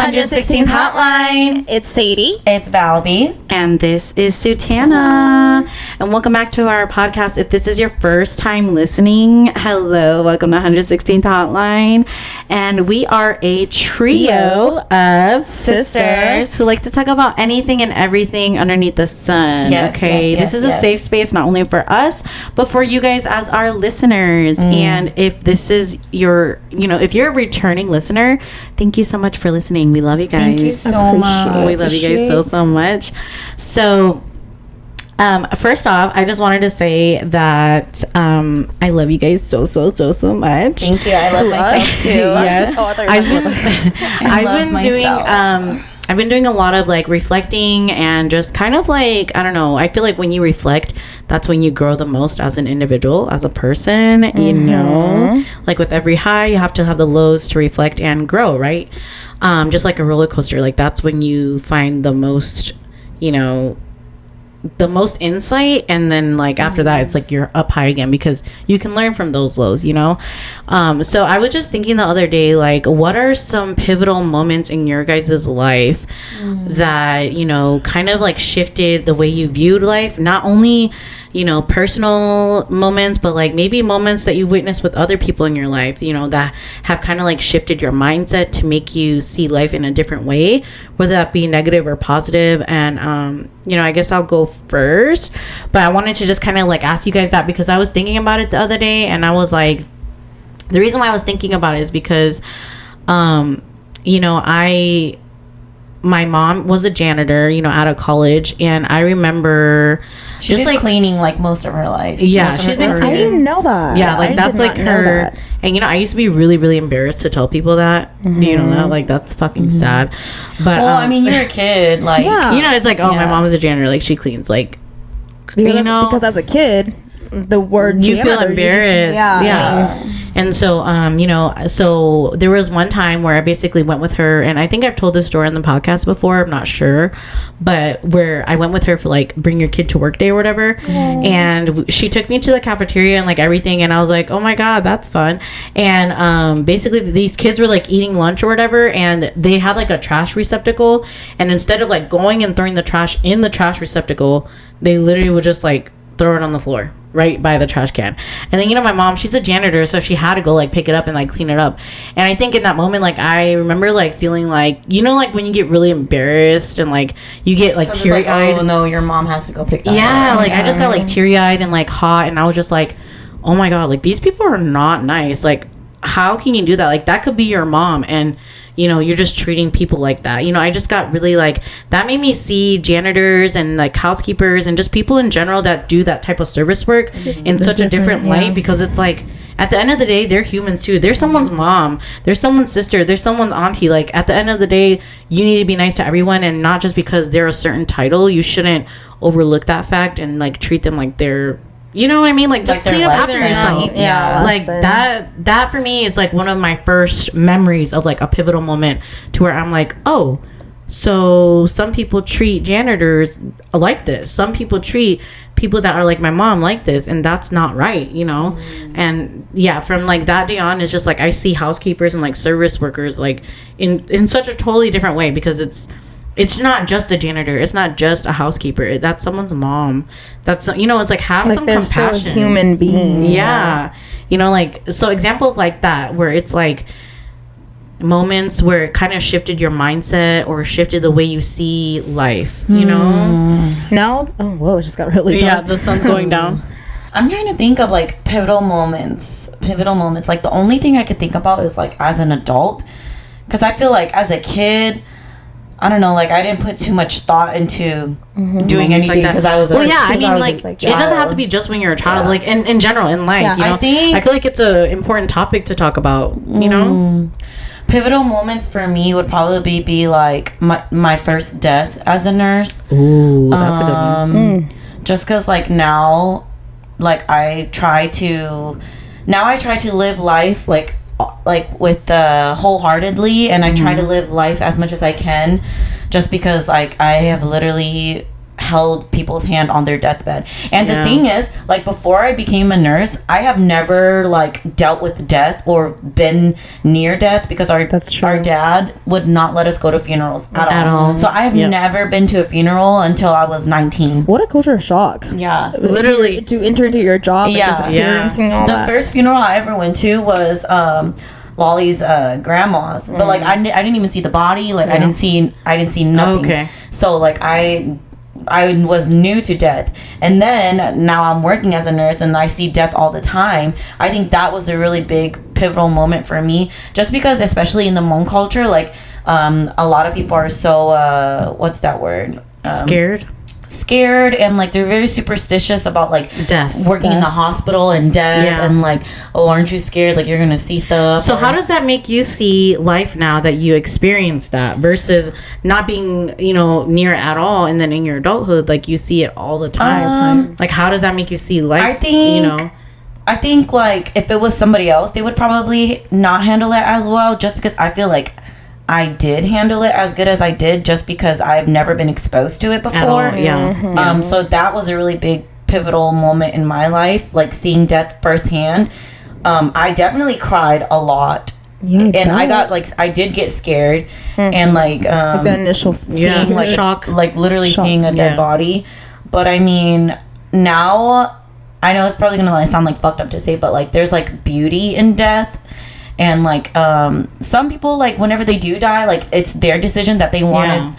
116th Hotline. It's Sadie. It's Valaby. And this is Sutana. And welcome back to our podcast. If this is your first time listening, hello. Welcome to 116th Hotline. And we are a trio of sisters who like to talk about anything and everything underneath the sun. Yes, This is a safe space not only for us, but for you guys as our listeners. And if this is your, if you're a returning listener, thank you so much for listening. We love you guys. Thank you so much. We love you guys so much. So, first off, I just wanted to say that I love you guys so much. Thank you. I love myself too. Yes. I've been doing a lot of like reflecting and just kind of like, I don't know, I feel like when you reflect, that's when you grow the most as an individual, as a person, you know, like with every high, you have to have the lows to reflect and grow, right? Just like a roller coaster, like that's when you find the most, the most insight, and then like after that it's like you're up high again because you can learn from those lows, so I was just thinking the other day, like, what are some pivotal moments in your guys' life that kind of like shifted the way you viewed life, not only personal moments, but like maybe moments that you witnessed with other people in your life, that have kind of like shifted your mindset to make you see life in a different way, whether that be negative or positive. And I guess I'll go first, but I wanted to just kind of like ask you guys that because I was thinking about it the other day, and I was like, the reason why I was thinking about it is because my mom was a janitor, out of college, and I remember she's just been like cleaning like most of her life. Yeah, she's been cleaning. I didn't know that. Yeah, like that's like her. And I used to be really, really embarrassed to tell people that. You know that, like, that's fucking sad. But I mean, you're a kid, like it's like, my mom is a janitor, like she cleans, like because as a kid, the word you feel embarrassed. Yeah. And so, so there was one time where I basically went with her, and I think I've told this story on the podcast before, I'm not sure, but where I went with her for like bring your kid to work day or whatever. And she took me to the cafeteria and like everything, and I was like, oh my God, that's fun. And basically these kids were like eating lunch or whatever, and they had like a trash receptacle, and instead of like going and throwing the trash in the trash receptacle, they literally would just like throw it on the floor right by the trash can. And then my mom, she's a janitor, so she had to go like pick it up and like clean it up. And I think in that moment, like I remember like feeling like like when you get really embarrassed and like you get like teary-eyed. Like, oh no, your mom has to go pick that up. Yeah, like I just got like teary-eyed and like hot, and I was just like, oh my God, like these people are not nice. Like, how can you do that? Like, that could be your mom, and you're just treating people like that. I just got really like, that made me see janitors and like housekeepers and just people in general that do that type of service work in such a different light, because it's like, at the end of the day, they're humans too. They're someone's mom, there's someone's sister, there's someone's auntie. Like, at the end of the day, you need to be nice to everyone, and not just because they're a certain title. You shouldn't overlook that fact and like treat them like they're, you know what I mean? Like, just clean up after yourself. Yeah. Like, that for me is like one of my first memories of like a pivotal moment to where I'm like, oh, so some people treat janitors like this. Some people treat people that are like my mom like this, and that's not right, And yeah, from like that day on, it's just like I see housekeepers and like service workers like in such a totally different way, because it's not just a janitor. It's not just a housekeeper. That's someone's mom. That's, it's like, have like some they're compassion. still a human being. Yeah. Like, so examples like that, where it's like moments where it kind of shifted your mindset or shifted the way you see life, No? Oh, whoa, it just got really dark. Yeah, the sun's going down. I'm trying to think of like pivotal moments. Like, the only thing I could think about is like as an adult, because I feel like as a kid, I don't know, like I didn't put too much thought into doing anything because I was I mean, like it doesn't have to be just when you're a child, like in general in life. I feel like it's a important topic to talk about. Pivotal moments for me would probably be like my first death as a nurse. Ooh, that's a good one. Just because like now, like I try to live life like with wholeheartedly, and I try to live life as much as I can, just because like I have literally held people's hand on their deathbed. And the thing is, like, before I became a nurse, I have never like dealt with death or been near death, because our dad would not let us go to funerals at all. So I have never been to a funeral until I was 19. What a culture shock. Yeah, literally to enter into your job and just experiencing all that. The first funeral I ever went to was Lolly's grandma's, but like I didn't even see the body. Like I didn't see nothing. Okay. So like I was new to death, and then now I'm working as a nurse and I see death all the time. I think that was a really big pivotal moment for me, just because especially in the Hmong culture, like a lot of people are so what's that word, scared, and like they're very superstitious about like working in the hospital and death, and like, oh, aren't you scared, like you're gonna see stuff. So how does that make you see life now that you experience that versus not being, you know, near at all, and then in your adulthood like you see it all the time? Like how does that make you see life? I think like if it was somebody else, they would probably not handle it as well, just because I feel like I did handle it as good as I did, just because I've never been exposed to it before. So that was a really big pivotal moment in my life, like seeing death firsthand. I definitely cried a lot. I did get scared, and like the initial seeing like shock, like literally seeing a dead body. But I mean, now I know it's probably gonna sound like fucked up to say, but like there's like beauty in death. And like some people, like whenever they do die, like it's their decision that they wanted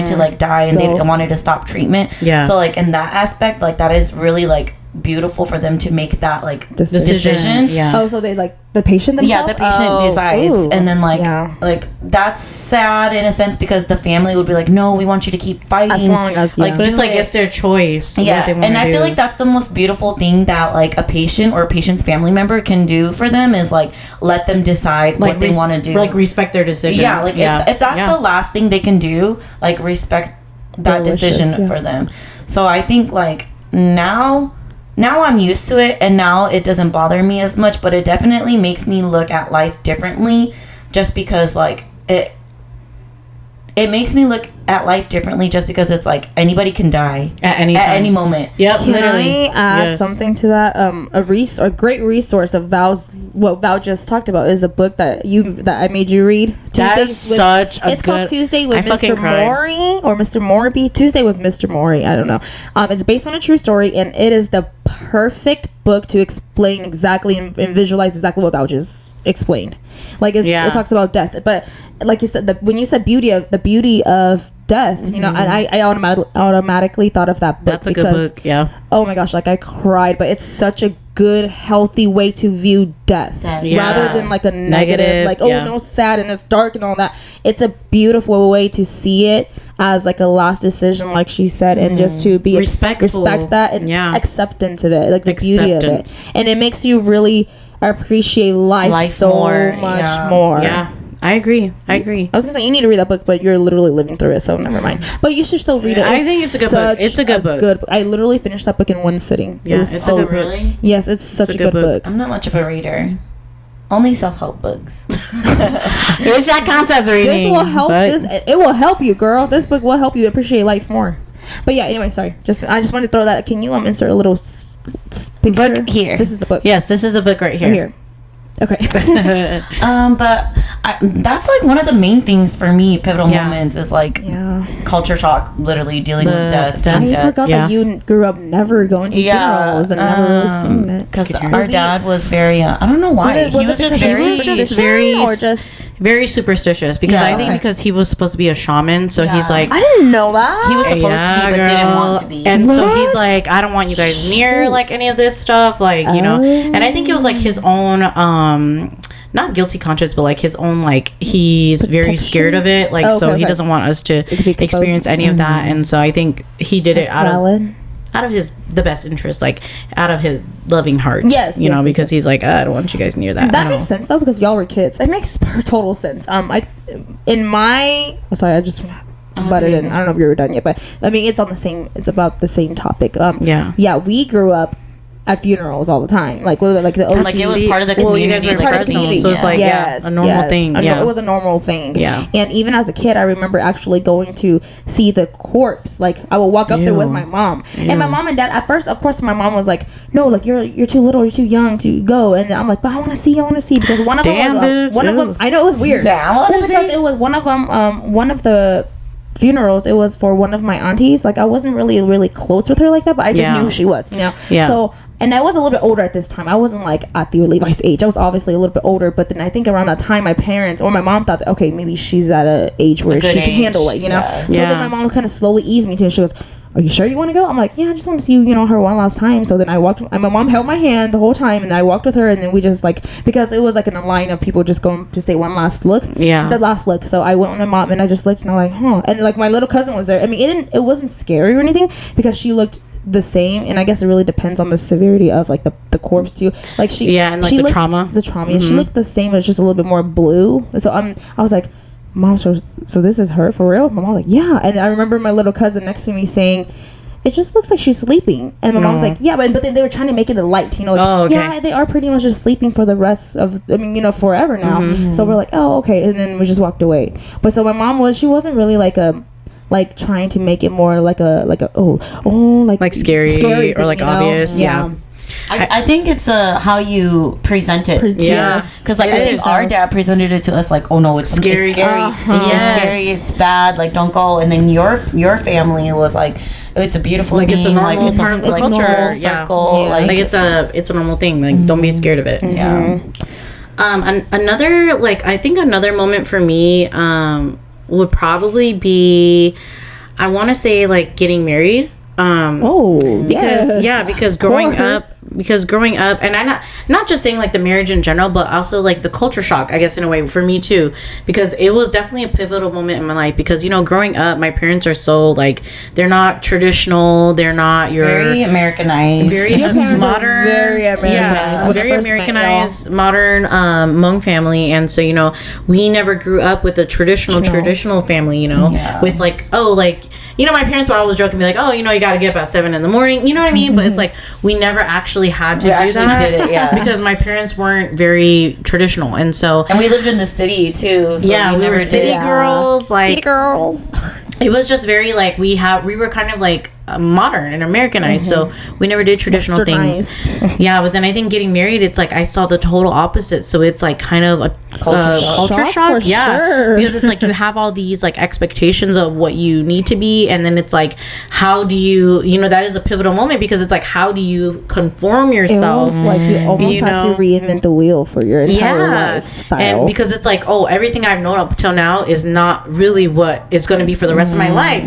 to like die, and they wanted to stop treatment. So like in that aspect, like that is really like beautiful for them to make that like decision. So they like the patient themselves? The patient decides. And then like that's sad in a sense, because the family would be like, no, we want you to keep fighting as long as but it's like it's their choice. And I feel like that's the most beautiful thing that like a patient or a patient's family member can do for them, is like let them decide like what they want to do, like respect their decision. If that's the last thing they can do, like respect that decision for them. So I think like now I'm used to it, and now it doesn't bother me as much, but it definitely makes me look at life differently, just because like it makes me look at life differently, just because it's like anybody can die at any moment. Can I add something to that? A great resource of what Val just talked about is a book that I made you read. It's called Tuesday with Mr. Mori or Mr. Morby. Tuesday with Mr. Mori. I don't know. It's based on a true story, and it is the perfect book to explain exactly and visualize exactly what Val just explained. Like it talks about death, but like you said, when you said beauty of death, you know, and I automatically thought of that book. That's a good book. Oh my gosh, like I cried, but it's such a good, healthy way to view death rather than like a negative like no, sad and it's dark and all that. It's a beautiful way to see it as like a last decision, like she said, and just to be respect that and acceptance of it, like the beauty of it, and it makes you really appreciate life so much more. I agree. I was gonna say you need to read that book, but you're literally living through it, so never mind. But you should still read it. I think it's a good book. It's a good book. I literally finished that book in one sitting. Yeah, it's so good. Really? Yes, it's such a good book. I'm not much of a reader. Only self-help books. Which that counts as reading. This will help. It will help you, girl. This book will help you appreciate life more. But yeah, anyway, sorry. I just wanted to throw that. Can you insert a little picture? Book here? This is the book. Yes, this is the book right here. Okay. But that's like one of the main things for me. Pivotal moments is like culture shock, literally dealing with death. I forgot that you grew up never going to funerals and never really seeing it. Because our dad was very, I don't know why. He was just very superstitious. Because I think because he was supposed to be a shaman, so he's like, I didn't know that. He was supposed to be, but didn't want to be. And so he's like, I don't want you guys near like any of this stuff, like you know. And I think it was like his own. Not guilty conscience, but like his own, like he's very scared of it, like he doesn't want us to experience any of that, and so I think he did it out of the best interest, like out of his loving heart. Because he's like, I don't want you guys near that. That makes sense though, because y'all were kids. It makes total sense. I just butted in. I don't know if you were done yet, but I mean it's about the same topic. We grew up at funerals all the time. Like, it was part of the community. Well, you guys were like, professionals, so it's like a normal thing. It was a normal thing. Yeah. And even as a kid, I remember actually going to see the corpse. Like, I would walk up there with my mom, and my mom and dad. At first, of course, my mom was like, "No, like you're too little, you're too young to go." And then I'm like, "But I want to see, because one of them. I know it was weird. Because it was one of them. One of the funerals, it was for one of my aunties. Like, I wasn't really close with her like that, but I just knew who she was, so, and I was a little bit older at this time. I wasn't like at the Levi's age. I was obviously a little bit older, but then I think around that time my parents or my mom thought that, okay, maybe she's at an age where she can handle it, so then my mom kind of slowly eased me to it. She goes, "Are you sure you want to go?" I'm like, "Yeah, I just want to see her one last time." So then I walked, and my mom held my hand the whole time, and I walked with her, and then we just like, because it was like in a line of people just going to say one last look. So the last look. So I went with my mom, and I just looked, and I'm like, "Huh." And like my little cousin was there. I mean, it wasn't scary or anything because she looked the same, and I guess it really depends on the severity of like the corpse too. Like and like the trauma. And she looked the same, but just a little bit more blue. So I was like, "Mom, so this is her for real?" My mom was like, "Yeah." And I remember my little cousin next to me saying, "It just looks like she's sleeping." And my mom was like, "Yeah, but then they were trying to make it a light, yeah, they are pretty much just sleeping for the rest of, forever now." So we're like, "Oh, okay." And then we just walked away. But so my mom she wasn't really like trying to make it more like scary thing, or like obvious. I think it's how you present it. Because like I think our dad presented it to us like, "Oh no, it's scary. It's scary. It's scary. It's bad. Like, don't go." And then your family was like, "It's a beautiful thing. It's a normal like, part of the culture. Circle. Yeah. Like it's a normal thing. Like don't be scared of it." Yeah. Another moment for me would probably be, I want to say like getting married. Because growing up, and I'm not just saying like the marriage in general, but also like the culture shock, I guess, in a way for me too, because it was definitely a pivotal moment in my life. Because growing up, my parents are so like, they're not traditional, they're not very Americanized, very modern, very Americanized, very Americanized, modern Hmong family, and so we never grew up with a traditional family, with like my parents would always joke and be like, "Oh, you got to get up at 7 a.m, you know what I mean?" But it's like we never actually had to do that. Did it, because my parents weren't very traditional, and we lived in the city too. So we were city girls, like city girls. It was just very like we were kind of like modern and Americanized, so we never did traditional things. But then I think getting married, it's like I saw the total opposite. So it's like kind of a culture shock. Sure. Because it's like you have all these like expectations of what you need to be, and then it's like, how do you that is a pivotal moment, because it's like, how do you conform yourself? It was like you almost had to reinvent the wheel for your entire lifestyle. And because it's like, everything I've known up till now is not really what it's going to be for the rest of my life,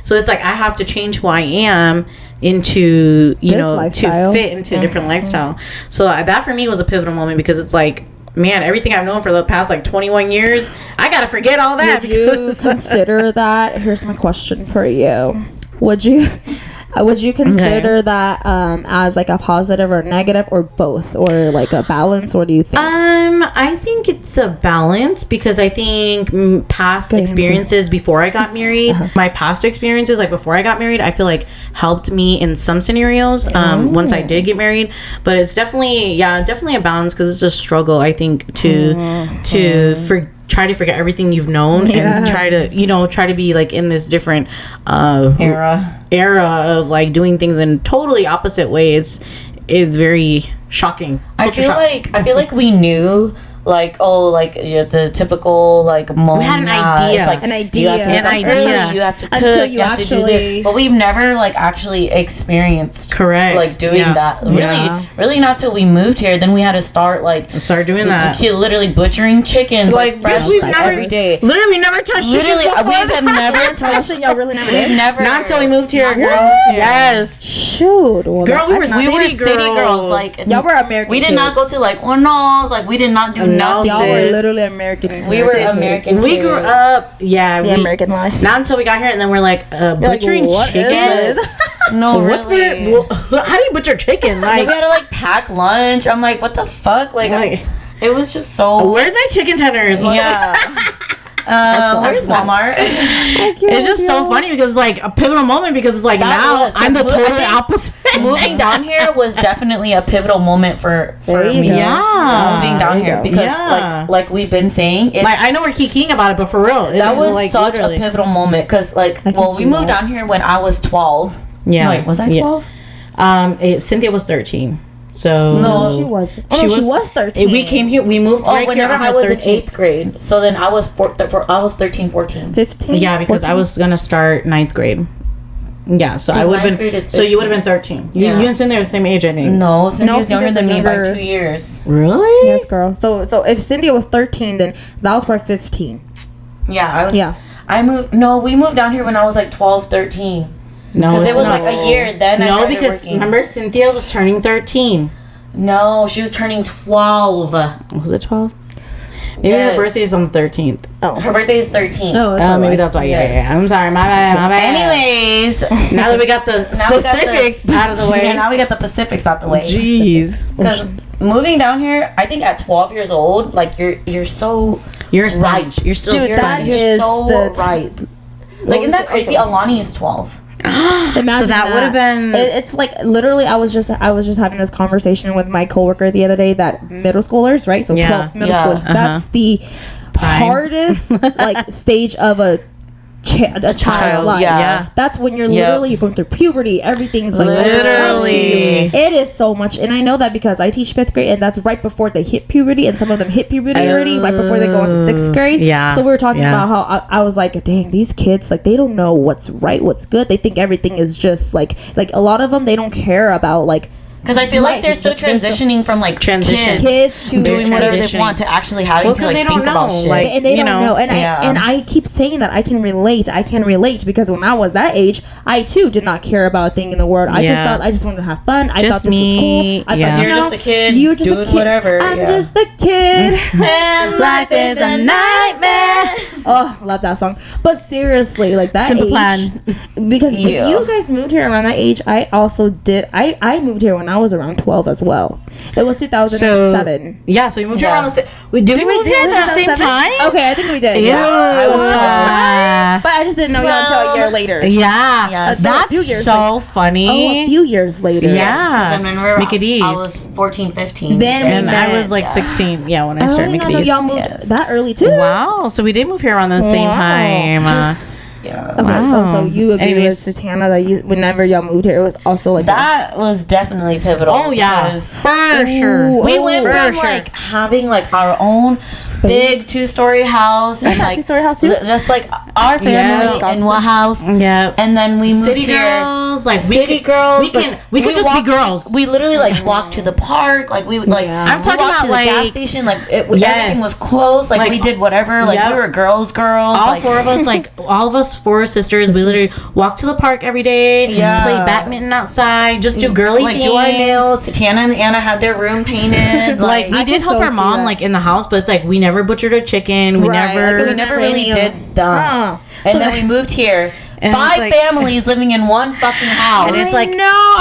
so it's like I have to change who I am into to fit into a different lifestyle. So that for me was a pivotal moment, because it's like, man, everything I've known for the past like 21 years, I gotta forget all that. Would you consider that? Here's my question for you. Would you consider that as like a positive or negative, or both, or like a balance? Or do you think? I think it's a balance, because I think past experiences before I got married, my past experiences like before I got married, I feel like helped me in some scenarios once I did get married. But it's definitely a balance, because it's a struggle, I think, to try to forget everything you've known and try to be like in this different era of like doing things in totally opposite ways is very shocking. I feel like we knew the typical like moment. We had an idea. You have to cook, until you have actually to do, but we've never like actually experienced doing that. Really not till we moved here. Then we had to start doing that. Literally butchering chickens fresh every day. Literally, we never touched chickens before. We have never touched it. Y'all really never did? Never. Not until we moved here, girl. Yes. Shoot. Well, girl, we were city girls. Like, y'all were American. We did not go to like Hornos. Like, we did not do nothing. Y'all were literally American. We were American. We grew up, the American life. Not until we got here, and then we're like butchering chickens. No, really. How do you butcher chicken? Like, we had to pack lunch. I'm like, what the fuck? It was just so. Where's my chicken tenders? Where's Walmart? It's just so funny, because it's like a pivotal moment, because it's like now I'm the total opposite. moving down here was definitely a pivotal moment for me. Yeah, moving down here because like we've been saying, like I know we're kikiing about it, but for real, that was like such literally a pivotal moment because like we moved down here when I was 12. Yeah, wait, was I 12? Cynthia was 13. So no, she wasn't. She was 13. We came here. We moved. Right whenever I was 13th. In 8th grade. So then I was 13, 14, 15. Yeah, because 14? I was gonna start 9th grade. Yeah, so I would have been. So you would have been 13. You and Cynthia are the same age, I think. No, Cynthia's younger than me by 2 years. Really? Yes, girl. So if Cynthia was 13, then Val was probably 15. Yeah. I moved. No, we moved down here when I was like 12, 13. No, because it was like a year. Then I started because working. Remember Cynthia was turning 13. No, she was turning 12. Was it 12? Maybe her birthday is on the 13th. Oh, her birthday is 13th. Oh, maybe that's why. Yeah. I'm sorry. My bad. Anyways, now that we got the specifics out of the way. Yeah, now we got the specifics out the way. Jeez. Because moving down here, I think at 12 years old, like you're so you're a sponge. Right. You're still Dude, that is so ripe. Like, isn't that crazy? Alani is 12. Imagine so that would have been. It's like literally. I was just having this conversation with my coworker the other day that middle schoolers, right? So 12 middle schoolers. That's the hardest like stage of a child's life. Yeah. That's when you're literally you're going through puberty. Everything's like literally. It is so much, and I know that because I teach 5th grade, and that's right before they hit puberty, and some of them hit puberty already right before they go into 6th grade. Yeah. So we were talking about how I was like, dang, these kids like they don't know what's right, what's good. They think everything is just like a lot of them they don't care about like. Because I feel like they're still transitioning from like kids to doing whatever they want to actually having to like think about shit. Like, and they don't know. And I keep saying that I can relate because when I was that age, I too did not care about a thing in the world. I just thought I just wanted to have fun. I thought this was cool. I thought you're just a kid. You're just doing a kid. Whatever. I'm just a kid. And life is a nightmare. Oh, love that song. But seriously, like that Simple age, Plan. Because if you guys moved here around that age, I also did. I moved here when I was around 12 as well. It was 2007. So we moved here around the same. Did we move here at the same time? Okay, I think we did. Yeah, I was but I just didn't know you until a year later. Yeah, that's so funny. Oh, a few years later. Yeah, I was 14, 15. Then I was like 16. Yeah, when I started Mickey D's. Y'all moved that early too. Wow, so we did move here around the same time. Yeah. Okay. Wow. So you agree with Tatiana that whenever y'all moved here, it was also like that was definitely pivotal. Oh yeah, for sure. We went from like having like our own big 2-story house and like 2-story house too. Just like our family in one house. Yeah. And then we moved City here. Girls, like City girls. We could just be girls. We literally like walked to the park. Like we would like. I'm talking about to like the gas station. Like everything was closed. Like we did whatever. Like we were girls. All 4 of us, like all of us 4 sisters. We literally walk to the park every day, play badminton outside, just do girly things. Do our nails. Tatiana and Anna had their room painted. Like we did help our mom like in the house, but it's like we never butchered a chicken. We never really did that. And then we moved here. 5 families living in one fucking house. And it's like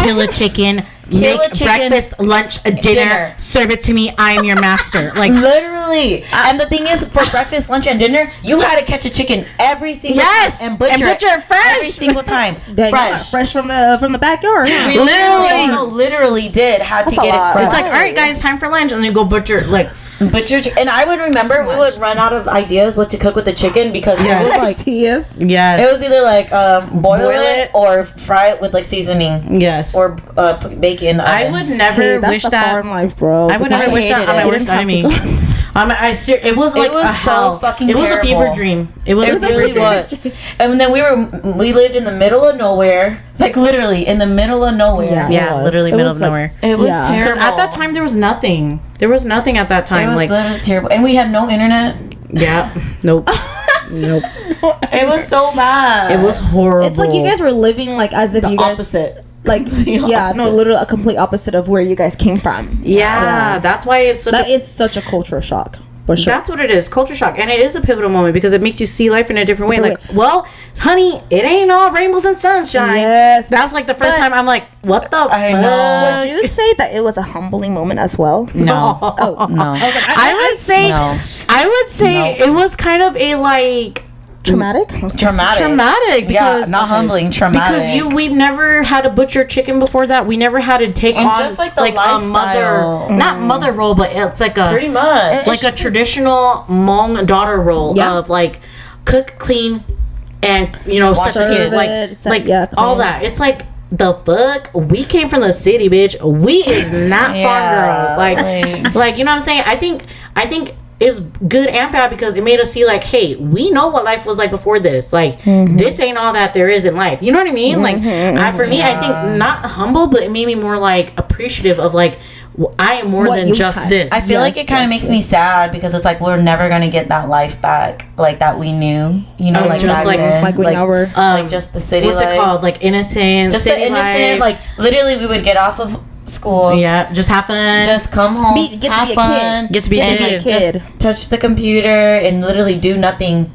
kill a chicken. Make breakfast, lunch, dinner. Serve it to me. I am your master. Like literally. And the thing is, for breakfast, lunch, and dinner, you had to catch a chicken every single time and butcher it fresh every single time. fresh from the backyard. We literally did had to get it fresh. It's like, all right, guys, time for lunch, and then go butcher like. And I would remember we would run out of ideas what to cook with the chicken because it was like it was either like boil it or fry it with like seasoning or bacon. I would never wish that farm life, bro. I would never wish that on my worst enemy. It was like so fucking terrible. It was a fever dream. It really was. And then we lived in the middle of nowhere, like literally in the middle of nowhere. Yeah, literally middle of nowhere. It was terrible. Because at that time there was nothing. There was nothing at that time. It was literally terrible, and we had no internet. Yeah. Nope. It was so bad. It was horrible. It's like you guys were living like as if you guys opposite. Like literally a complete opposite of where you guys came from. Yeah. That's why it's such a cultural shock. For sure. That's what it is, culture shock, and it is a pivotal moment because it makes you see life in a different way. Like, well, honey, it ain't all rainbows and sunshine. Yes, that's like the first time I'm like, what the? I know. Would you say that it was a humbling moment as well? No. Oh no. I would say it was kind of a like. traumatic. Because not humbling, traumatic. Because we've never had to butcher chicken before that. We never had to take on just like the lifestyle. not mother role, but it's like a pretty much like a traditional Hmong daughter role of like cook, clean, and such a kid, all that. It's like, the fuck, we came from the city, bitch. We is not farm girls. Like you know what I'm saying? I think it's good and bad because it made us see like, hey, we know what life was like before this. Like this ain't all that there is in life. You know what I mean? Like for me, I think not humble, but it made me more like appreciative of like, I am more than just this. I feel like it kind of makes me sad because it's like we're never gonna get that life back like that we knew. Like just back then. Like we now were like just the city. What's life. It called? Like innocent. Just city the innocent. life. Like literally, we would get off of school. Yeah, just have fun. Just come home. Get to be a kid. Just touch the computer and literally do nothing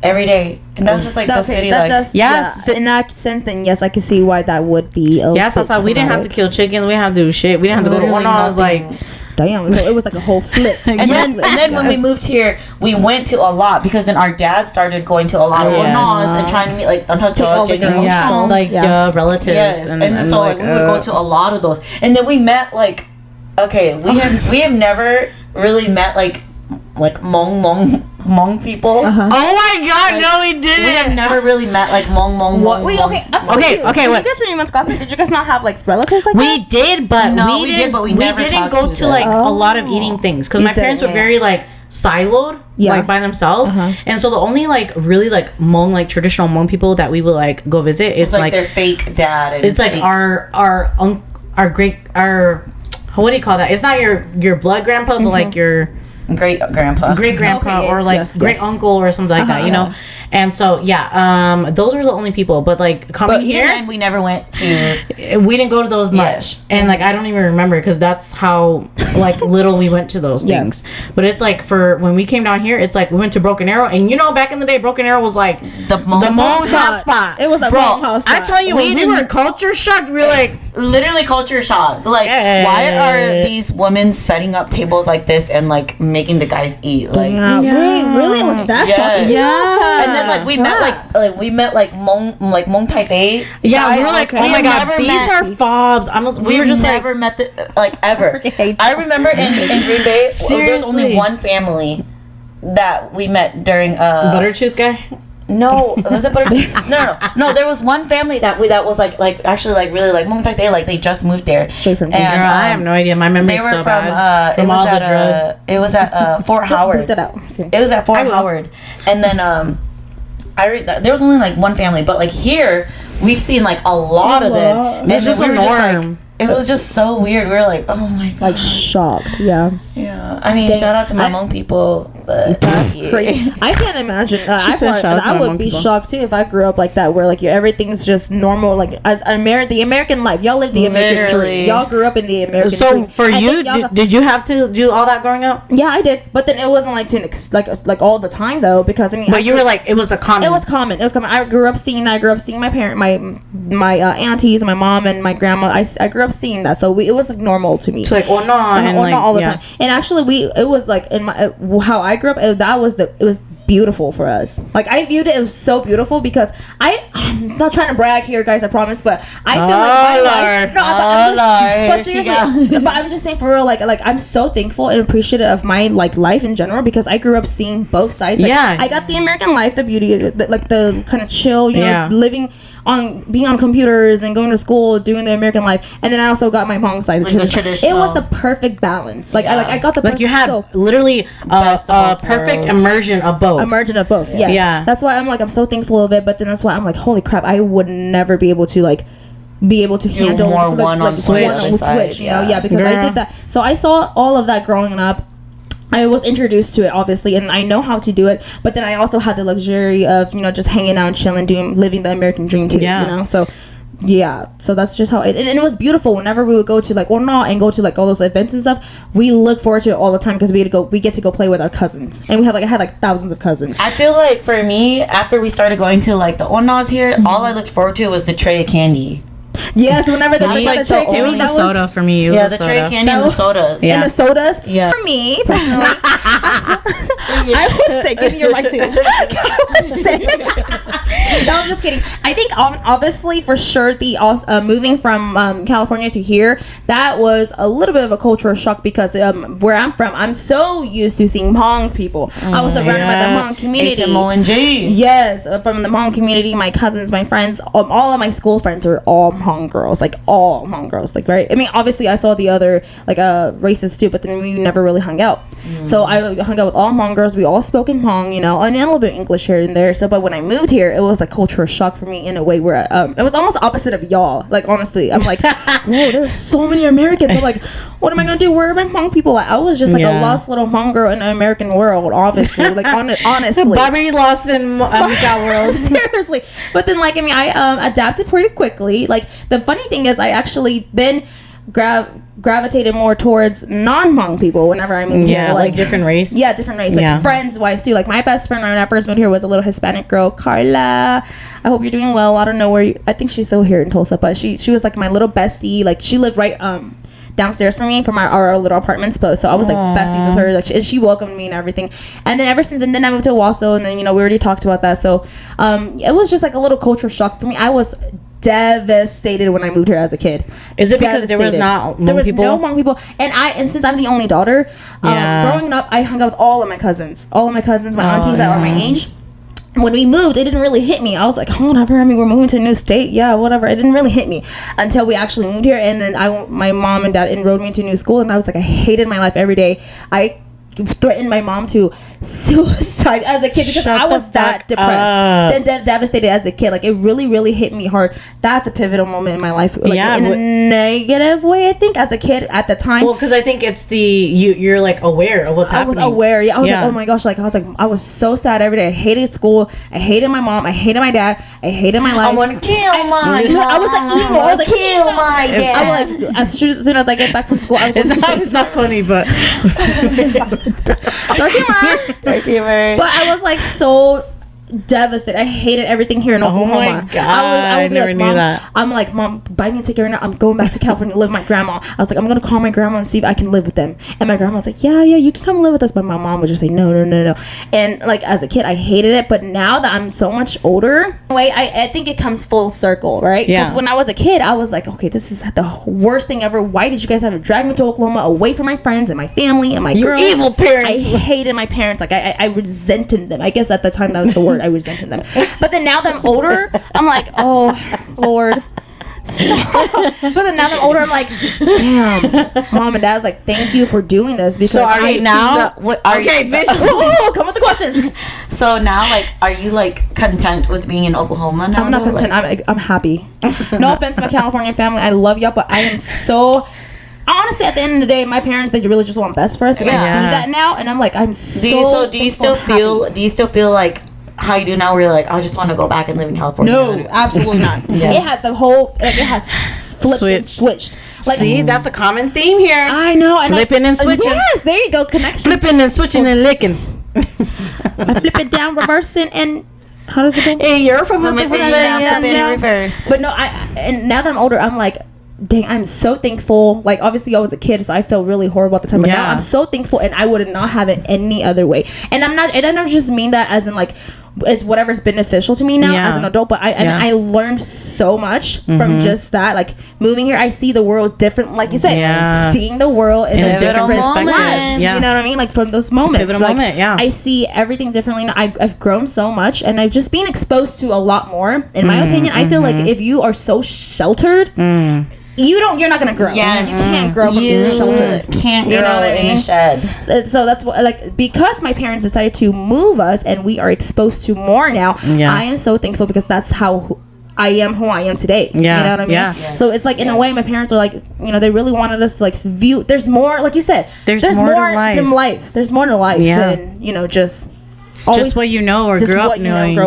every day. And that's just like the city life. Yes. In that sense, then yes, I can see why that would be a so we didn't have to kill chickens. We didn't have to do shit. We didn't have to go to one. I was like, damn, so it was like a whole flip. and then when we moved here, we went to a lot because then our dad started going to a lot of and trying to meet like relatives. Yes. And so like we would go to a lot of those. And then we met like, okay, we have never really met like Hmong people. Oh my god, no, we didn't. We have never really met like Hmong. Wait, okay. When you guys were in Wisconsin, did you guys not have like relatives like that? We did, but we never didn't go to like a lot of eating things because my parents were very like siloed, like by themselves, and so the only like really like Hmong, like traditional Hmong people that we would like go visit is like their fake dad. And it's like our great what do you call that? It's not your blood grandpa, but like your great grandpa or like great uncle or something like that, and so those were the only people. But like coming here, then we never went to. We didn't go to those much, and like I don't even remember because that's how like little we went to those things. But it's like for when we came down here, it's like we went to Broken Arrow, and back in the day, Broken Arrow was like the Hmong hotspot. It was a Hmong hotspot. I tell you, we were culture shocked. We were like literally culture shocked. Like why are these women setting up tables like this and like making the guys eat? Like really it was that shocking. And then like we met like Hmong Tai Day. Yeah, we were like, oh my god, these are fobs. We were just never met ever. I remember in Green Bay, there's only one family that we met during Buttertooth guy. No, was it Buttertooth? No. There was one family that was like actually like really like Hmong Tai Day. Like they just moved there. Straight from I have no idea. My memory's so bad. From all the drugs. It was at Fort Howard. That out. It was at Fort Howard, and then there was only like one family, but like here we've seen like a lot of them. It's just a norm. It was just so weird. We were like, oh my god, like shocked. Yeah. I mean, shout out to my Hmong people, but that's crazy. I can't imagine. I would be shocked too if I grew up like that, where like everything's just normal. Like as the American life, y'all live the American dream. Y'all grew up in the American dream. So for you, did you have to do all that growing up? Yeah, I did, but then it wasn't like all the time though, because I mean. But you were like, it was common. It was common. I grew up seeing that. I grew up seeing my parent, my aunties, and my mom and my grandma. I grew up seeing that, so it was like normal to me. So like and like all the time. And actually, it was like in my how I grew up. It was beautiful for us. Like I viewed it. It was so beautiful because I'm not trying to brag here, guys. I promise, but I feel like my life. No, but seriously, but I'm just saying for real. Like I'm so thankful and appreciative of my like life in general because I grew up seeing both sides. Like, I got the American life, the beauty, the kind of chill, you know, living. Being on computers and going to school, doing the American life, and then I also got my Hmong side, the traditional. It was the perfect balance. Like I got the you had literally a perfect immersion of both. Yes. Yeah. That's why I'm so thankful of it. But then that's why I'm like, holy crap, I would never be able to handle more one on switch. You know, because I did that. So I saw all of that growing up. I was introduced to it, obviously, and I know how to do it. But then I also had the luxury of, just hanging out, chilling, living the American dream too. Yeah. So, yeah. So that's just how it. And it was beautiful. Whenever we would go to and go to all those events and stuff, we look forward to it all the time because we get to go play with our cousins, and I had thousands of cousins. I feel like for me, after we started going to the Onas here, all I looked forward to was the tray of candy. Yes, whenever they bring the tray candy. It was the soda for me. Yeah, the tray candy and the sodas. Yeah. And the sodas. Yeah. For me, personally, I was sick. Give me your mic too. I was sick. No, I'm just kidding. I think obviously for sure the moving from California to here, that was a little bit of a cultural shock because where I'm from, I'm so used to seeing Hmong people. I was surrounded by the Hmong community. HMONG. Yes, from the Hmong community, my cousins, my friends, all of my school friends are all Hmong girls, like all Hmong girls, like right. I mean, obviously I saw the other like races too, but then we never really hung out. So I hung out with all Hmong girls. We all spoke in Hmong, you know, and a little bit of English here and there. So, but when I moved here, it was a cultural shock for me in a way where it was almost opposite of y'all. Like honestly, I'm like, whoa, there's so many Americans. I'm like, what am I gonna do? Where are my Hmong people at? I was just like a lost little Hmong girl in the American world, obviously. Like honestly, Bobby lost in that world. Seriously. But then like I adapted pretty quickly. Like the funny thing is I actually then gravitated more towards non-Hmong people whenever I moved here. Like different race. Yeah, different race. Like friends wise too. Like my best friend when I first moved here was a little Hispanic girl, Carla. I hope you're doing well. I don't know where I think she's still here in Tulsa, but she was like my little bestie. Like she lived right downstairs from me from our little apartment spot. So I was like besties with her. Like she welcomed me and everything. And then ever since then I moved to Owasso, and then we already talked about that. So it was just like a little culture shock for me. I was devastated when I moved here as a kid. Is it because there was no Hmong people? And since I'm the only daughter, growing up I hung out with all of my cousins, my aunties that were my age. When we moved, it didn't really hit me. I was like, oh, whatever. I mean, we're moving to a new state. Yeah, whatever. It didn't really hit me until we actually moved here. And then my mom and dad enrolled me into a new school. And I was like, I hated my life every day. I threatened my mom to suicide as a kid because I was that depressed, then devastated as a kid. Like it really hit me hard. That's a pivotal moment in my life, like, in a negative way, I think, as a kid at the time. Well, because I think it's you're like aware of what's happening. I was aware. I was like, oh my gosh, like I was so sad every day. I hated school. I hated my mom. I hated my dad. I hated my life. I want to kill my mom. I was like emo. I was like, kill my dad. I was like, as soon as I get back from school, I was it's not funny, but dark humor. But I was like so devastated. I hated everything here in Oklahoma. Oh my god! I would never knew that. I'm like, Mom, buy me a ticket right now. I'm going back to California to live with my grandma. I was like, I'm gonna call my grandma and see if I can live with them. And my grandma was like, yeah, you can come live with us. But my mom would just say, no. And like as a kid, I hated it. But now that I'm so much older, I think it comes full circle, right? Because when I was a kid, I was like, okay, this is the worst thing ever. Why did you guys have to drag me to Oklahoma away from my friends and my family and my girls? Evil parents. I hated my parents. Like I resented them. I guess at the time that was the word. I resented them. But then now that I'm older, I'm like, oh Lord, stop. But then now that I'm older, I'm like, damn, Mom and Dad's like, thank you for doing this. Because so are you now? Okay, bitch. Come with the questions. So now, like, are you like content with being in Oklahoma now? I'm not content. Like, I'm happy. No offense to my California family. I love y'all, but I am so. Honestly, at the end of the day, my parents, they really just want best for us, and I see that now, and I'm like, I'm so. Do you still feel like how you do now, where you're like, I just want to go back and live in California? No, absolutely not. It had the whole, like, it has flipped and switched. Like, see, that's a common theme here. I know. And flipping and switching. Yes, there you go. Connection. Flipping and switching and licking. I flip it down, reversing, and how does it go? Hey, you're from the reverse. But no, and now that I'm older, I'm like, dang, I'm so thankful. Like, obviously I was a kid, so I felt really horrible at the time, but now I'm so thankful, and I would not have it any other way. And I don't just mean that as in like it's whatever's beneficial to me now as an adult, but I learned so much from just that. Like, moving here, I see the world different, like you said, seeing the world in a different perspective. You know what I mean? Like, from those moments, I see everything differently now. I've grown so much, and I've just been exposed to a lot more. In my opinion, I feel like if you are so sheltered, you're not gonna grow. Yes. You can't grow from being sheltered. Can't grow in a shed. So that's what, like, because my parents decided to move us and we are exposed to more now, I am so thankful, because that's how I am who I am today. You know what I mean? Yes. So it's like, in a way, my parents are like, they really wanted us to like view, there's more, like you said, there's more to life. There's more to life than, just what you know or grow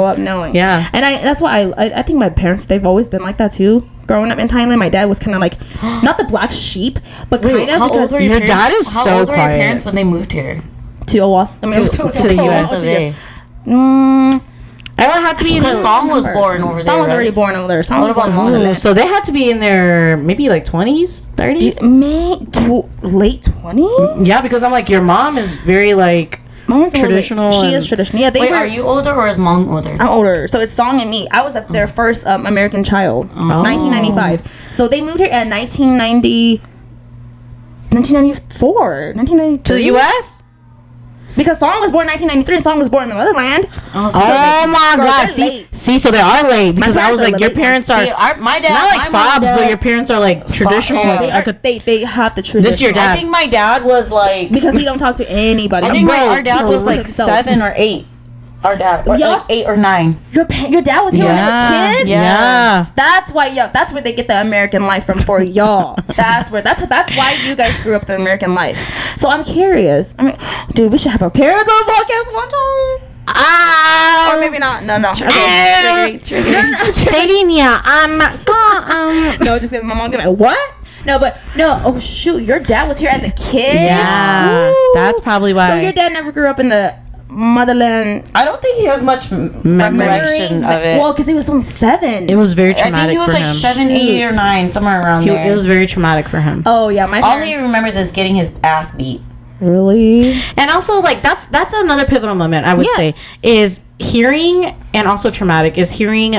up knowing. Yeah. And that's why I think my parents, they've always been like that too. Growing up in Thailand, my dad was kind of like not the black sheep, but kind of, because your dad is so quiet. How old were your parents when they moved here? To Owasso? To the US. I don't have to be in the song was born over there. Song was already born over there. Song was born over there. So they had to be in their maybe like 20s, 30s? Late 20s? Yeah, because I'm like, your mom is very like Mom's traditional. She is traditional. Yeah, Wait, are you older or is mom older? I'm older. So it's Song and me. I was their first American child. 1995. So they moved here in 1994. 1993. To the U.S.? Because Song was born in 1993 and Song was born in the motherland. Oh my God. See, so they are late. Because I was like, your parents are... my dad... Not like fobs, but your parents are like traditional. Yeah. They have the tradition. This is your dad. I think my dad was like... Because he don't talk to anybody. I think our dad was like 7 or 8. Our dad, or like 8 or 9. Your dad was here when they were kids. Yeah, that's why. That's where they get the American life from for y'all. That's why you guys grew up the American life. So I'm curious. I mean, dude, we should have our parents on the podcast one time. Or maybe not. No. Okay. Sadinia, no, just my mom's gonna be like, what? No. Oh shoot, your dad was here as a kid. Yeah, that's probably why. So your dad never grew up in the motherland. I don't think he has much recollection of it. Well, because he was only 7. It was very traumatic for him. I think he was like 7, 8, or 9, somewhere around there. It was very traumatic for him. Oh yeah, all he remembers is getting his ass beat. Really? And also, like, that's another pivotal moment, I would say, is hearing, and also traumatic, is hearing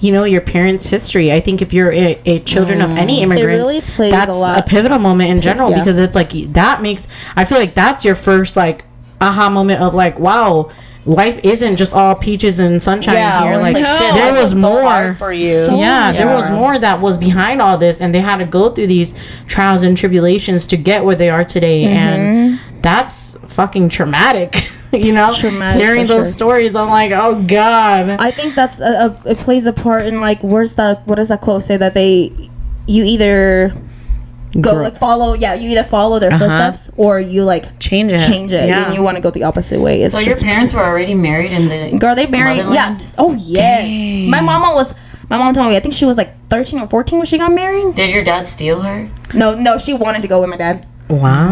your parents' history. I think if you're a children of any immigrants, really plays that's a pivotal moment in general, because it's like I feel like that's your first like aha moment of like, wow, life isn't just all peaches and sunshine here. Like shit, there was more for you. There was more that was behind all this, and they had to go through these trials and tribulations to get where they are today, and that's fucking traumatic. Traumatic, hearing those stories, I'm like, oh god. I think that's it plays a part in like, what does that quote say, that you either follow their footsteps, or you like change it, and you want to go the opposite way. So your parents were already married in the they married motherland? Yeah. Oh yes. Dang. My mom told me, I think she was like 13 or 14 when she got married. Did your dad steal her? No, she wanted to go with my dad. Wow.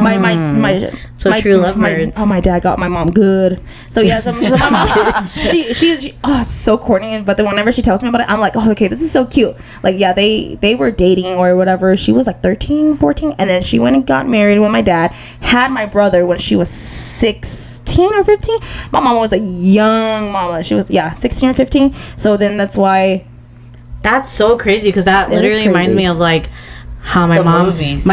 True love words. My dad got my mom good. So yeah, so my mom, she's so corny. But then whenever she tells me about it, I'm like, oh, okay, this is so cute. Like, yeah, they were dating or whatever. She was like 13, 14, and then she went and got married with my dad. Had my brother when she was 16 or 15. My mama was a young mama. She was 16 or 15. So then that's why. That's so crazy, because that literally reminds me of like how my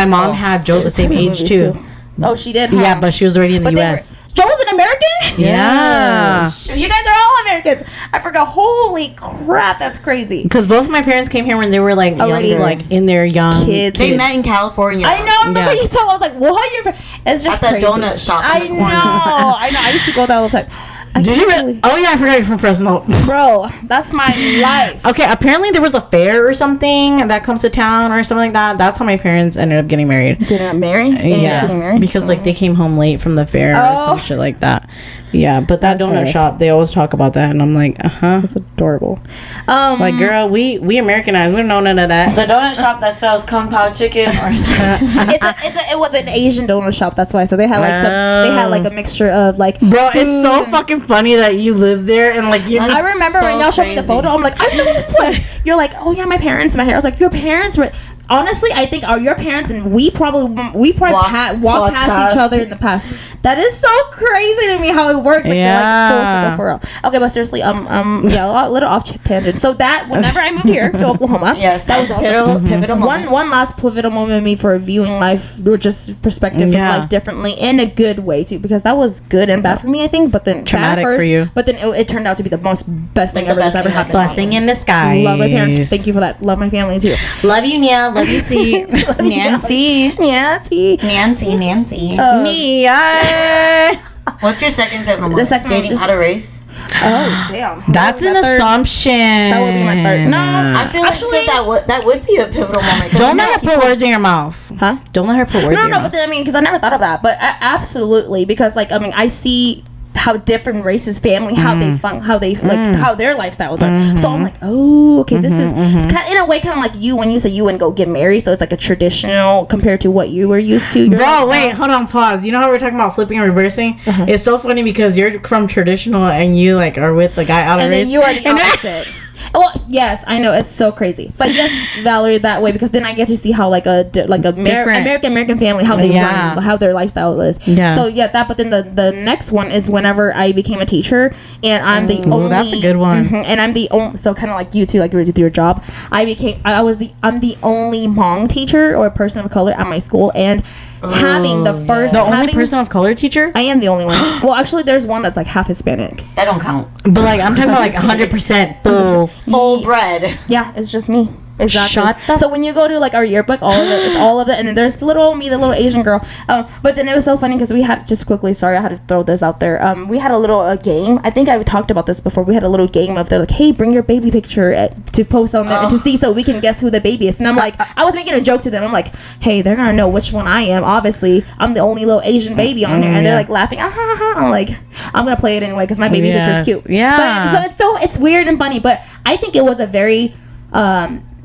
mom had Joe the same age too. Oh, she did. Yeah, but she was already in the U.S. Joe's an American? Yeah. You guys are all Americans. I forgot. Holy crap, that's crazy. Because both of my parents came here when they were like already younger, like in their young kids. They met in California. I know. I remember you told. I was like, what? It's just at that donut shop. I know. I used to go there all the time. Did you really? Oh yeah, I forgot you're from Fresno. Bro, that's my life. Okay, apparently there was a fair or something that comes to town or something like that. That's how my parents ended up getting married. Did not marry? Yeah, because like they came home late from the fair or some shit like that. Yeah, but that donut shop, they always talk about that, and I'm like, that's adorable. Like, girl, we Americanized. We don't know none of that. The donut shop that sells kung pao chicken, or it was an Asian donut shop. That's why. So they had like a mixture of like. Bro, it's so fucking funny that you live there and like you. I remember when y'all showed me the photo. I'm like, I know this place. You're like, oh yeah, my parents. I was like, your parents were. Honestly, I think your parents and we probably walk past each other in the past. That is so crazy to me how it works. Like, you're like full circle for real. Okay, but seriously, a little off tangent. So that whenever I moved here to Oklahoma, yes, that was also pivotal moment. One last pivotal moment me for viewing life or just perspective from life differently in a good way too, because that was good and bad for me, I think. But then traumatic for you. But then it turned out to be the best thing ever happened. Blessing in disguise. Love my parents. Thank you for that. Love my family too. Love you, Nia. Love you, T. Nancy. Me. What's your second pivotal moment? The second dating how to race. Oh damn! That's an assumption. That would be my third. No, I feel actually that would be a pivotal moment. Don't let her put words in your mouth, huh? Don't let her put words in your mouth. No, but then, because I never thought of that. But absolutely, because like I see how different races, family, how they like how their lifestyles are. So I'm like, oh, okay, this is it's kind in a way kind of like you when you say you wouldn't go get married. So it's like a traditional compared to what you were used to. Bro, wait, hold on, pause. You know how we're talking about flipping and reversing? It's so funny because you're from traditional and you like are with the guy out of race. And then you are the opposite. Well, yes, I know it's so crazy, but yes, Valerie, that way because then I get to see how like a American family how they run, how their lifestyle is. Yeah. So yeah, that. But then the next one is whenever I became a teacher, and I'm the only. That's a good one. And I'm the only. So kind of like you too, like with your job. I'm the only Hmong teacher or person of color at my school, and. Having the first only person of color teacher. I am the only one. Well, actually, there's one that's like half Hispanic. That don't count. But like I'm talking about like 100% full bred. Yeah, it's just me. Exactly. So when you go to like our yearbook, it's all of it, and then there's the little Asian girl. But then it was so funny because we had just quickly. Sorry, I had to throw this out there. We had a little game. I think I've talked about this before. We had a little game of they're like, hey, bring your baby picture to post on there and to see so we can guess who the baby is. And I'm like, I was making a joke to them. I'm like, hey, they're gonna know which one I am. Obviously, I'm the only little Asian baby on there, and they're like laughing. I'm like, I'm gonna play it anyway because my baby picture is cute. Yeah. But it's weird and funny, but I think it was a very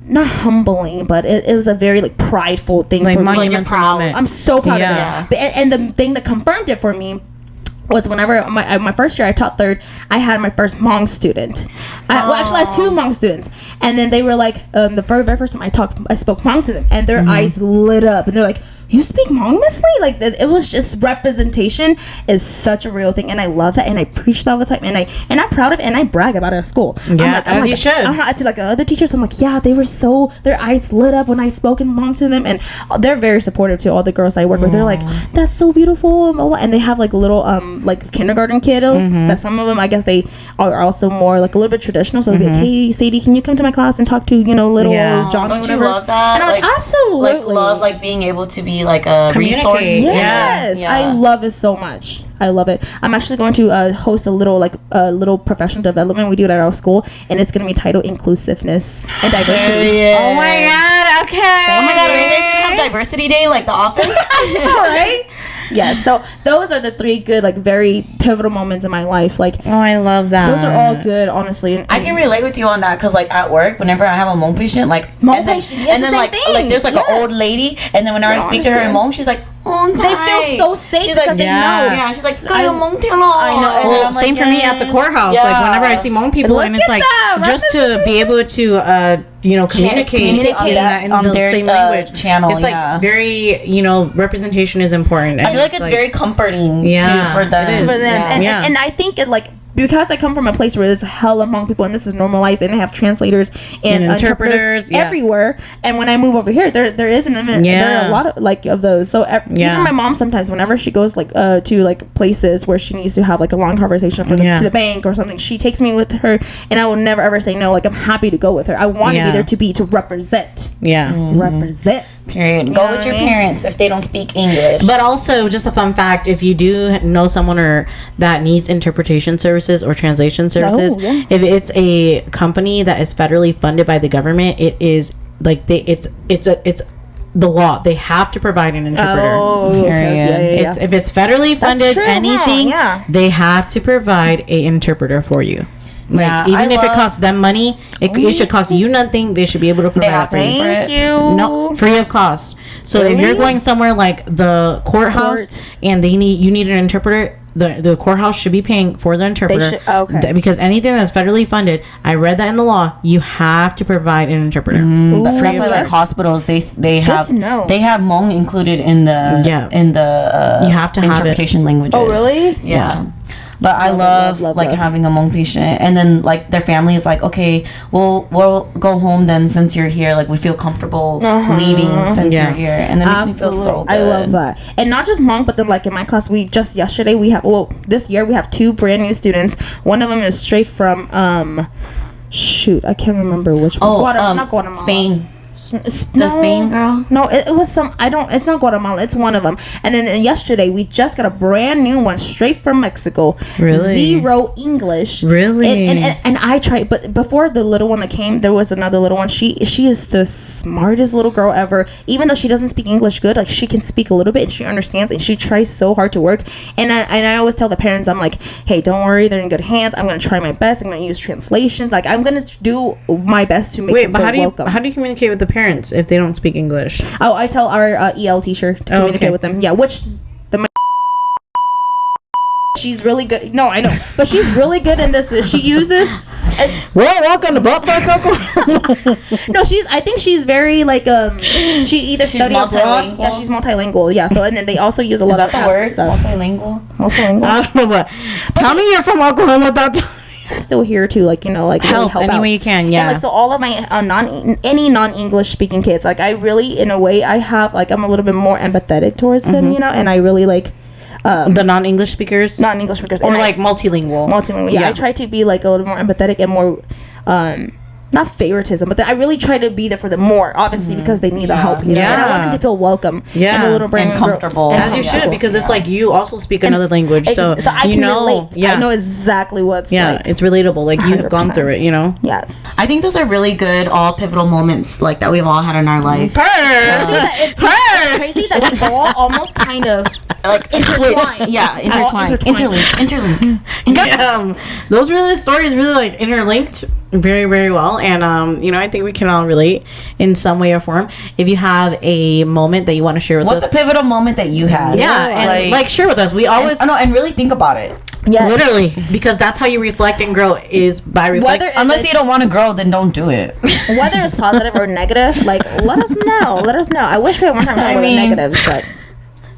not humbling, but it was a very like prideful thing like for me. Moment. I'm so proud of it. And the thing that confirmed it for me was whenever my first year I taught third, I had my first Hmong student. Actually, I had two Hmong students, and then they were like, the very first time I spoke Hmong to them, and their eyes lit up, and they're like, you speak Hmong, Miss Lee? Like, it was just representation is such a real thing, and I love that, and I preach that all the time, and I'm proud of it, and I brag about it at school. Yeah, as you should. To like other teachers, I'm like, yeah, they were their eyes lit up when I spoke in Hmong to them, and they're very supportive to all the girls that I work with. They're like, that's so beautiful, and they have like little like kindergarten kiddos that some of them I guess they are also more like a little bit traditional. So they'll be like, hey, Sadie, can you come to my class and talk to little John or whatever? You love that? And I'm like absolutely like love like being able to be like a resource. Yes, I love it so much. I love it. I'm actually going to host a little professional development. We do it at our school, and it's going to be titled Inclusiveness and Diversity. Oh my god! Okay. Oh my god! Are you guys gonna have Diversity Day like The Office? All right. Yeah, so those are the three good, like, very pivotal moments in my life. Like, oh, I love that. Those are all good, honestly. And I can relate with you on that because, like, at work, whenever I have a Hmong patient, like, and then like there's like an old lady, and then whenever I speak to her in Hmong, she's like, oh, they feel so safe because they know. Yeah, she's like, I know. Well, same for me at the courthouse. Yes. Like, whenever I see Hmong people, and it's like just to be able to communicate on the same language channel. It's like very, representation is important. I feel like it's very comforting too for them. And I think it like because I come from a place where there's hella Hmong people and this is normalized and they have translators and interpreters everywhere. And when I move over here, there isn't there are a lot of like of those. So even my mom sometimes whenever she goes like to like places where she needs to have like a long conversation to the bank or something, she takes me with her, and I will never ever say no. Like I'm happy to go with her. I want to be there to represent. Represent. Period. Go with your parents if they don't speak English. But also, just a fun fact: if you do know someone that needs interpretation services or translation services, if it's a company that is federally funded by the government, it is like it's the law. They have to provide an interpreter. Oh, okay. If it's federally funded, they have to provide an interpreter for you. Like even if it costs them money, it should cost you nothing. They should be able to provide Thank you. No, free of cost. So if you're going somewhere like the courthouse and you need an interpreter, the courthouse should be paying for the interpreter. Because anything that's federally funded, I read that in the law, you have to provide an interpreter. That's why like hospitals they have Hmong included in the you have to have interpretation languages. Oh really? Yeah. But I love having a Hmong patient, and then like their family is like, okay, we'll go home then since you're here. Like we feel comfortable leaving since you're here, and that makes me feel so good. I love that, and not just Hmong, but then like in my class, this year we have two brand new students. One of them is straight from I can't remember which one. Not Guatemala. The Spain girl? No, it was some. It's not Guatemala. It's one of them. And then yesterday we just got a brand new one straight from Mexico. Really? 0 English. Really? And I tried, but before the little one that came, there was another little one. She is the smartest little girl ever. Even though she doesn't speak English good, like she can speak a little bit and she understands and she tries so hard to work. And I always tell the parents, I'm like, hey, don't worry, they're in good hands. I'm gonna try my best. I'm gonna use translations. Like I'm gonna do my best to make them feel welcome. How do you communicate with the parents if they don't speak English? Oh, I tell our EL teacher to communicate with them. Yeah, she's really good. No, I know, but she's really good in this. She uses. Welcome to Butt Fuck. No, I think she's very like she either studied abroad. Yeah, she's multilingual. Yeah, so and then they also use a lot of apps and stuff. Multilingual. I don't know, but tell me you're from Oklahoma without. I'm still here to like really help any way you can. Yeah. And like so, all of my non-English speaking kids, like I really, in a way, I'm a little bit more empathetic towards them, and I really like. The non-English speakers, or like multilingual. Yeah, I try to be like a little more empathetic and more not favoritism, but I really try to be there for them more, obviously, because they need the help. And I want them to feel welcome. Yeah, and a little brand comfortable, as you should, because it's like you also speak another language, so I can relate. Yeah, I know exactly what's like. It's relatable. Like you've gone through it, Yes, I think those are really good, all pivotal moments like that we've all had in our life. It's crazy that we all almost kind of like intertwined. Yeah, interlinked. Those stories really like interlinked very, very well, and I think we can all relate in some way or form. If you have a moment that you want to share with us, what's a pivotal moment that you had? Yeah, and like share with us. We always and really think about it. Yeah, literally, because that's how you reflect and grow is by reflecting. Unless you don't want to grow, then don't do it. Whether it's positive or negative, like let us know. I wish we had more time to talk about the negatives, but.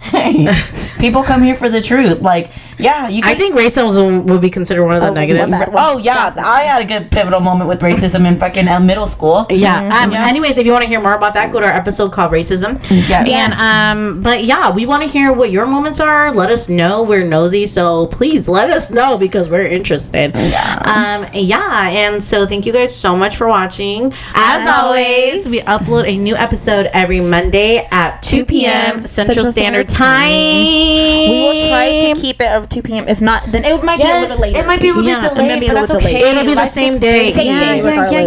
Hey, people come here for the truth. Like, yeah, you. I think racism would be considered one of the negatives. I had a good pivotal moment with racism in fucking middle school. Yeah. Anyways, if you want to hear more about that, go to our episode called Racism. Yeah. And but yeah, we want to hear what your moments are. Let us know. We're nosy, so please let us know because we're interested. Yeah. And so thank you guys so much for watching. As always, we upload a new episode every Monday at 2 p.m. Central Standard Time. We will try to keep it at 2 p.m. If not, then it might be a little later. It might be a little bit delayed, but that's okay. It'll be the same day.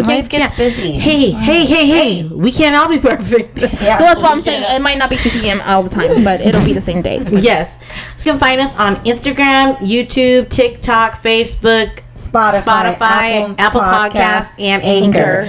Life gets busy. Hey. We can't all be perfect. So that's what I'm saying. It might not be 2 p.m. all the time, but it'll be the same day. Yes. So you can find us on Instagram, YouTube, TikTok, Facebook, Spotify, Apple Podcasts, and Anchor.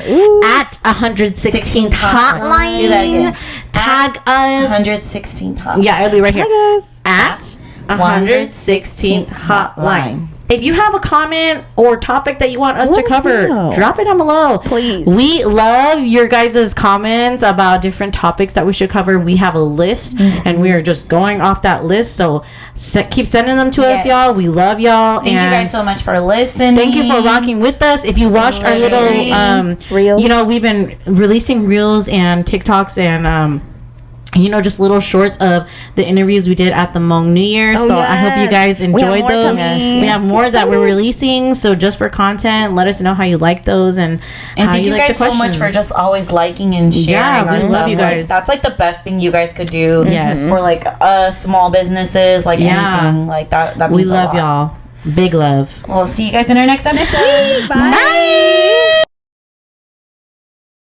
At 116th Hotline. Do that again. Tag us. 116th Hotline. Yeah, it'll be right here. Tag us. At 116th Hotline. If you have a comment or topic that you want us to cover, drop it down below. Please. We love your guys' comments about different topics that we should cover. We have a list, and we are just going off that list. So keep sending them to us, y'all. We love y'all. Thank you guys so much for listening. Thank you for rocking with us. If you watched our little reels, we've been releasing reels and TikToks and just little shorts of the interviews we did at the Hmong New Year. I hope you guys enjoyed those. We have more that we're releasing. So just for content, let us know how you like those and how thank you like guys the questions. so much for just always liking and sharing. Yeah, we love you guys. That's like the best thing you guys could do. Yes. For like small businesses, like anything like that. That means we love y'all. Big love. We'll see you guys in our next episode. Next week. Bye.